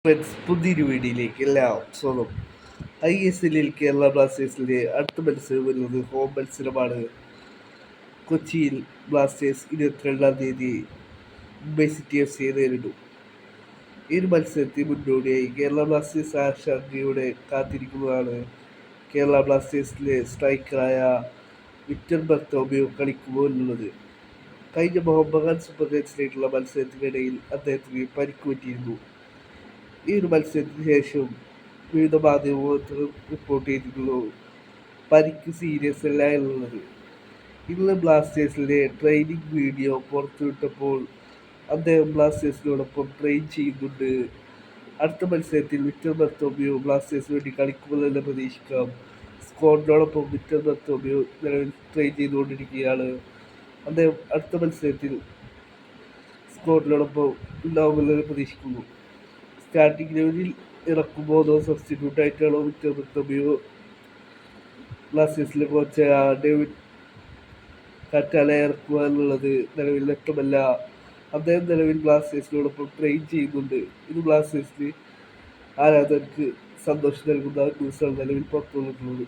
Friends, പുതിയൊരു വീഡിയോയിലേക്ക് എല്ലാം സ്വാഗതം. ISLൽ കേരള ബ്ലാസ്റ്റേഴ്സിന്റെ അടുത്ത മത്സരം വരുന്നത് ഹോം മത്സരമാണ്. കൊച്ചിയിൽ ബ്ലാസ്റ്റേഴ്സ് 22-ാം തീയതി മുംബൈ സിറ്റി FC നേരിടും. ഈ ഒരു മത്സരത്തിന് മുന്നോടിയായി Kerala Blasters ആശങ്കയോടെ കാത്തിരിക്കുന്നതാണ് Kerala ബ്ലാസ്റ്റേഴ്സിലെ സ്ട്രൈക്കറായ Victor Bartomeu കളിക്കുമോ എന്നുള്ളത്. കഴിഞ്ഞ മോഹൻ സൂപ്പർ ജയൻസിനായിട്ടുള്ള മത്സരത്തിനിടയിൽ അദ്ദേഹത്തിന് പരിക്ക് പറ്റിയിരുന്നു. ഈ ഒരു മത്സരത്തിന് ശേഷം വിവിധ മാധ്യമങ്ങൾ റിപ്പോർട്ട് ചെയ്തിട്ടുള്ളൂ പരിക്ക് സീരിയസ് അല്ല എന്നുള്ളത്. ഇന്ന് ബ്ലാസ്റ്റേഴ്സിലെ ട്രെയിനിങ് വീഡിയോ പുറത്തുവിട്ടപ്പോൾ അദ്ദേഹം ബ്ലാസ്റ്റേഴ്സിനോടൊപ്പം ട്രെയിൻ ചെയ്യുന്നുണ്ട്. അടുത്ത മത്സരത്തിൽ വിക്ടർ ബർത്തോമിയോ ബ്ലാസ്റ്റേഴ്സിന് വേണ്ടി കളിക്കുമെന്ന് തന്നെ പ്രതീക്ഷിക്കാം. സ്ക്വാഡിനോടൊപ്പം വിക്ടർ ബർത്തോമിയോ നിലവിൽ ട്രെയിൻ ചെയ്തുകൊണ്ടിരിക്കുകയാണ്. അദ്ദേഹം അടുത്ത മത്സരത്തിൽ സ്ക്വാഡിനോടൊപ്പം ഉണ്ടാവുമെന്ന് പ്രതീക്ഷിക്കുന്നു. സ്റ്റാർട്ടിംഗ് ലെവലിൽ ഇറക്കുമ്പോൾ അതോ സബ്സ്റ്റിറ്റ്യൂട്ട് ആയിട്ടാണോ വിക്ടർ ബർത്തോമിയോ ബ്ലാസ്റ്റേഴ്സിലെ കോച്ച് ഡേവിഡ് കാറ്റാലെ ഇറക്കുക എന്നുള്ളത് നിലവിൽ വ്യക്തമല്ല. അദ്ദേഹം നിലവിൽ ബ്ലാസ്റ്റേഴ്സിനോടൊപ്പം ട്രെയിൻ ചെയ്യുന്നുണ്ട്. ഇത് ബ്ലാസ്റ്റേഴ്സിന് ആരാധകർക്ക് സന്തോഷം നൽകുന്ന ന്യൂസാണ് നിലവിൽ പുറത്തു വന്നിട്ടുള്ളത്.